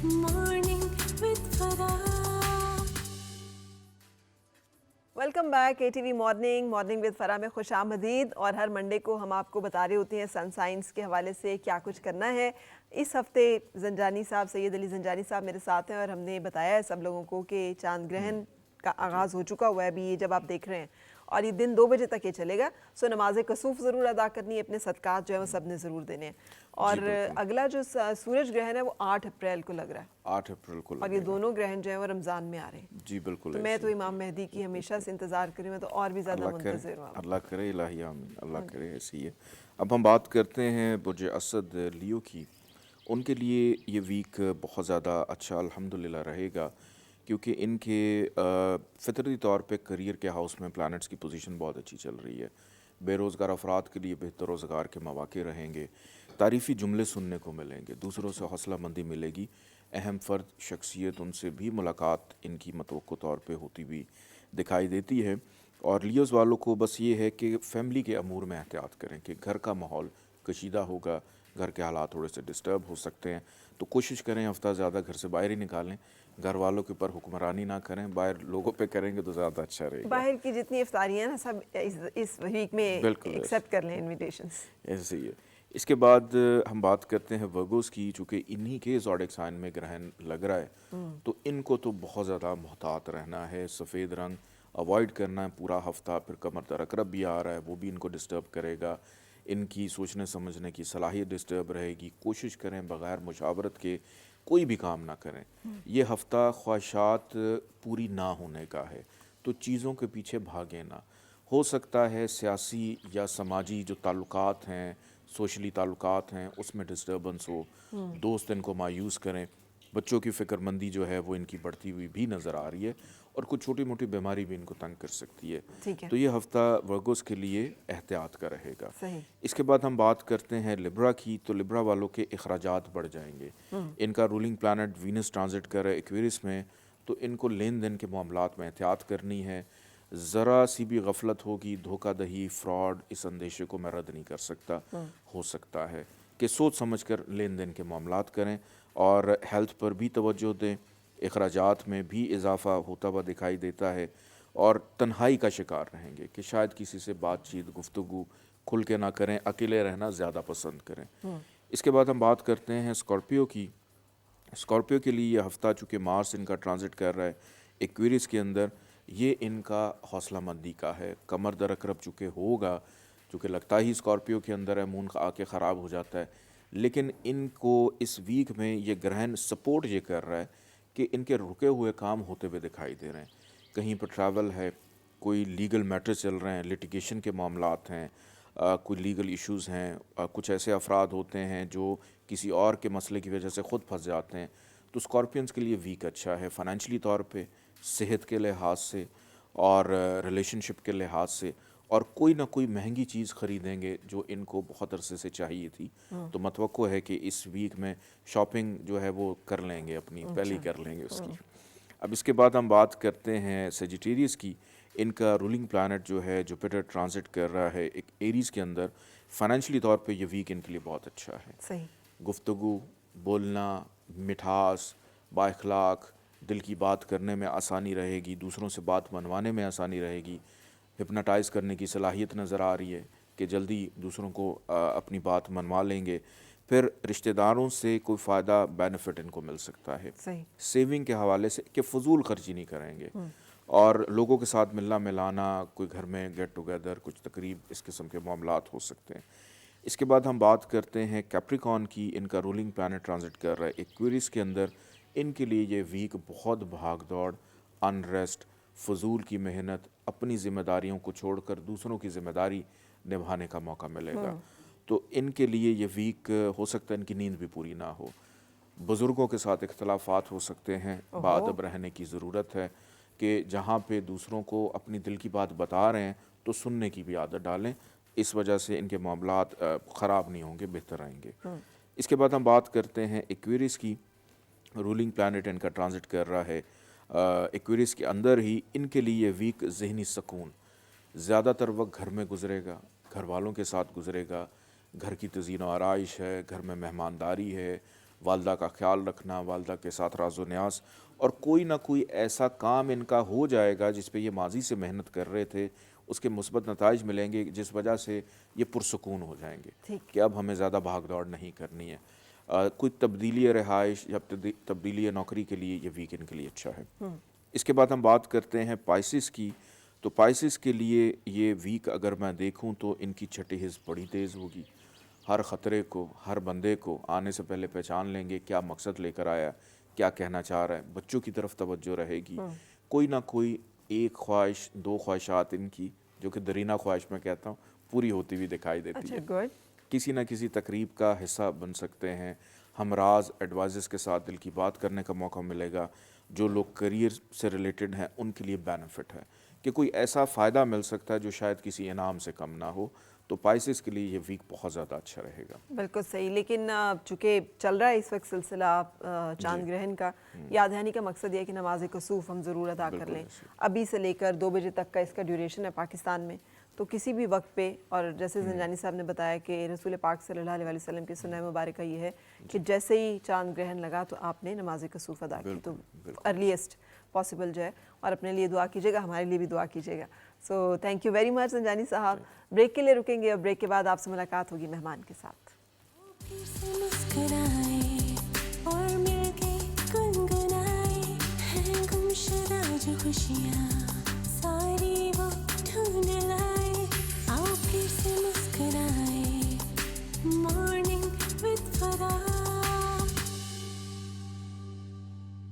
Morning with Farah. Welcome back ATV morning with फरा में खुश आमदीद। और हर मंडे को हम आपको बता रहे होते हैं सन साइंस के हवाले से क्या कुछ करना है। इस हफ्ते जंजानी साहब, सैयद अली जंजानी साहब मेरे साथ हैं और हमने बताया है सब लोगों को कि चांद ग्रहण का आगाज़ हो चुका हुआ है अभी, ये जब आप देख रहे हैं, और ये दिन 2 बजे तक ये चलेगा। सो नमाज कसूफ ज़रूर अदा करनी है, अपने सदकात जो है वो सब ने ज़रूर देने हैं। और अगला जो सूरज ग्रहण है वो 8 अप्रैल को लग रहा है, 8 अप्रैल को और ये दोनों ग्रहण जो है वो रमज़ान में आ रहे हैं। जी बिल्कुल। तो मैं तो इमाम मेहदी की हमेशा से इंतज़ार करी, मैं तो और भी ज़्यादा मुंतज़िर हूँ। अल्लाह करे, इलाही आमीन, अल्लाह करे ऐसी है। अब हम बात करते हैं बुर्ज असद लियो की। उनके लिए ये वीक बहुत ज़्यादा अच्छा अल्हम्दुलिल्लाह रहेगा, क्योंकि इनके फितरती तौर पे करियर के हाउस में प्लैनेट्स की पोजीशन बहुत अच्छी चल रही है। बेरोज़गार अफराद के लिए बेहतर रोज़गार के मौक़े रहेंगे, तारीफ़ी जुमले सुनने को मिलेंगे, दूसरों से हौसला मंदी मिलेगी, अहम फ़र्द शख्सियत उनसे भी मुलाकात इनकी मतवक्को तौर पे होती हुई दिखाई देती है। और लियोज़ वालों को बस ये है कि फ़ैमिली के अमूर में एहतियात करें कि घर का माहौल कशीदा होगा, घर के हालात थोड़े से डिस्टर्ब हो सकते हैं, तो कोशिश करें हफ्ता ज़्यादा घर से बाहर ही निकालें, घर वालों के ऊपर हुक्मरानी ना करें, बाहर लोगों पे करेंगे तो ज़्यादा अच्छा रहेगा। बाहर की जितनी इफ्तारियाँ ना सब इस वीक में बिल्कुल एक्सेप्ट कर लें इनविटेशंस। ऐसे ही है। इसके बाद हम बात करते हैं वर्गोस की। चूँकि इन्हीं के ज़ोडिक साइन में ग्रहण लग रहा है, तो इनको तो बहुत ज़्यादा मोहतात रहना है, सफ़ेद रंग अवॉइड करना है पूरा हफ्ता। फिर कमर दरकरब भी आ रहा है, वो भी इनको डिस्टर्ब करेगा, इनकी सोचने समझने की सलाहियत डिस्टर्ब रहेगी। कोशिश करें बग़ैर मुशावरत के कोई भी काम ना करें। ये हफ़्ता ख्वाहिशात पूरी ना होने का है, तो चीज़ों के पीछे भागें ना। हो सकता है सियासी या समाजी जो ताल्लुकात हैं, सोशली ताल्लुकात हैं, उसमें डिस्टर्बेंस हो, दोस्त इनको मायूस करें, बच्चों की फ़िक्रमंदी जो है वो इनकी बढ़ती हुई भी नज़र आ रही है, और कुछ छोटी मोटी बीमारी भी इनको तंग कर सकती है। ठीक है। तो ये हफ़्ता वर्गोस के लिए एहतियात का रहेगा। सही। इसके बाद हम बात करते हैं लिब्रा की। तो लिब्रा वालों के अखराजात बढ़ जाएंगे। इनका रूलिंग प्लानट वीनस ट्रांजिट कर रहा है एक्वेरियस में, तो इनको लेन देन के मामलात में एहतियात करनी है। ज़रा सी भी गफलत होगी, धोखा दही, फ्रॉड, इस अंदेशे को मैं रद्द नहीं कर सकता। हो सकता है कि सोच समझ कर लेन देन के मामलात करें, और हेल्थ पर भी तवज्जो दें। अखराजात में भी इजाफ़ा होता हुआ दिखाई देता है, और तन्हाई का शिकार रहेंगे कि शायद किसी से बातचीत गुफ्तगू खुल के ना करें, अकेले रहना ज़्यादा पसंद करें। इसके बाद हम बात करते हैं स्कॉर्पियो की। स्कॉर्पियो के लिए ये हफ़्ता चूँकि मार्स इनका ट्रांजिट कर रहा है एक्वेरियस के अंदर, ये इनका हौसला मंदी का है। कमर दरकरब चूँकि होगा, चूँकि लगता ही स्कॉर्पियो के अंदर है, मून आके ख़राब हो जाता है, लेकिन इनको इस वीक में ये ग्रहण सपोर्ट ये कर रहा है कि इनके रुके हुए काम होते हुए दिखाई दे रहे हैं। कहीं पर ट्रैवल है, कोई लीगल मैटर चल रहे हैं, लिटिगेशन के मामलात हैं, कोई लीगल इश्यूज़ हैं, कुछ ऐसे अफराद होते हैं जो किसी और के मसले की वजह से ख़ुद फंस जाते हैं। तो स्कॉर्पियंस के लिए वीक अच्छा है, फ़ाइनेंशियली तौर पे, सेहत के लिहाज से, और रिलेशनशिप के लिहाज से, और कोई ना कोई महंगी चीज़ ख़रीदेंगे जो इनको बहुत अरसे से चाहिए थी। तो मतवक्को है कि इस वीक में शॉपिंग जो है वो कर लेंगे, अपनी पहली कर लेंगे उसकी। अब इसके बाद हम बात करते हैं सेजिटेरियस की। इनका रूलिंग प्लैनेट जो है जुपिटर ट्रांजिट कर रहा है एक एरीज़ के अंदर। फाइनेंशियली तौर पे ये वीक इनके लिए बहुत अच्छा है। सही। गुफ्तगू, बोलना, मिठास, बाइखलाक, दिल की बात करने में आसानी रहेगी, दूसरों से बात मनवाने में आसानी रहेगी। हिप्नोटाइज़ करने की सलाहियत नज़र आ रही है कि जल्दी दूसरों को अपनी बात मनवा लेंगे। फिर रिश्तेदारों से कोई फ़ायदा बेनिफिट इनको मिल सकता है। सही। सेविंग के हवाले से कि फ़जूल खर्ची नहीं करेंगे, और लोगों के साथ मिलना मिलाना, कोई घर में गेट टुगेदर, कुछ तकरीब, इस किस्म के मामलात हो सकते हैं। इसके बाद हम बात करते हैं कैप्रिकॉन की। इनका रूलिंग प्लैनेट ट्रांजिट कर रहा है एक्वेरियस के अंदर। इनके लिए ये वीक बहुत भाग दौड़, अनरेस्ट, फजूल की मेहनत, अपनी ज़िम्मेदारियों को छोड़कर दूसरों की ज़िम्मेदारी निभाने का मौका मिलेगा। तो इनके लिए ये वीक हो सकता है इनकी नींद भी पूरी ना हो। बुज़ुर्गों के साथ इख्तलाफात हो सकते हैं, बाअदब रहने की ज़रूरत है कि जहाँ पे दूसरों को अपनी दिल की बात बता रहे हैं तो सुनने की भी आदत डालें। इस वजह से इनके मामलात ख़राब नहीं होंगे, बेहतर आएंगे। इसके बाद हम बात करते हैं एक्वेरियस की। रूलिंग प्लैनेट इनका ट्रांजिट कर रहा है एक्वेरियस के अंदर ही। इनके लिए वीक ज़हनी सुकून, ज़्यादातर वक्त घर में गुजरेगा, घर वालों के साथ गुजरेगा, घर की तज़ीन व आराइश है, घर में मेहमानदारी है, والدہ کا خیال رکھنا، والدہ کے ساتھ راز و نیاز، اور کوئی نہ کوئی ایسا کام ان کا ہو جائے گا جس پہ یہ ماضی سے محنت کر رہے تھے، اس کے مثبت نتائج ملیں گے جس وجہ سے یہ پرسکون ہو جائیں گے کہ اب ہمیں زیادہ بھاگ دوڑ نہیں کرنی ہے۔ کوئی تبدیلی رہائش یا تبدیلی نوکری کے لیے یہ ویک ان کے لیے اچھا ہے۔ اس کے بعد ہم بات کرتے ہیں پائسس کی، تو پائسس کے لیے یہ ویک اگر میں دیکھوں تو ان کی چھٹی حص بڑی تیز ہوگی، ہر خطرے کو، ہر بندے کو آنے سے پہلے پہچان لیں گے، کیا مقصد لے کر آیا، کیا کہنا چاہ رہا ہے، بچوں کی طرف توجہ رہے گی، کوئی نہ کوئی ایک خواہش، دو خواہشات ان کی جو کہ درینہ خواہش میں کہتا ہوں پوری ہوتی ہوئی دکھائی دیتی ہے۔ کسی نہ کسی تقریب کا حصہ بن سکتے ہیں، ہمراز ایڈوائزرز کے ساتھ دل کی بات کرنے کا موقع ملے گا، جو لوگ کریئر سے ریلیٹڈ ہیں ان کے لیے بینیفٹ ہے کہ کوئی ایسا فائدہ مل سکتا ہے جو شاید کسی انعام سے کم نہ ہو، تو پائسس کے لیے یہ ویک بہت زیادہ اچھا رہے گا۔ بالکل صحیح، لیکن چونکہ چل رہا ہے اس وقت سلسلہ چاند گرہن کا، یاد دہانی کا مقصد یہ ہے کہ نماز کسوف ہم ضرور ادا کر لیں۔ ابھی سے لے کر 2 بجے تک کا اس کا ڈیوریشن ہے پاکستان میں، تو کسی بھی وقت پہ، اور جیسے زنجانی صاحب نے بتایا کہ رسول پاک صلی اللہ علیہ وسلم کی سنت مبارکہ یہ ہے کہ جیسے ہی چاند گرہن لگا تو آپ نے نماز کسوف ادا کی، تو ارلیسٹ پاسبل جو ہے، اور اپنے لیے دعا کیجیے گا، ہمارے لیے بھی دعا کیجیے گا۔ So thank you very much Zanjani صاحب۔ بریک کے لیے رکیں گے، اور بریک کے بعد آپ سے ملاقات ہوگی مہمان کے ساتھ۔ پھر سے مسکرائے اور مل کے گنگنائے ہیں گمشدہ جو خوشیاں ساری وہ ڈھونڈ لائے، آؤ پھر سے مسکرائے، مارننگ وتھ فرا۔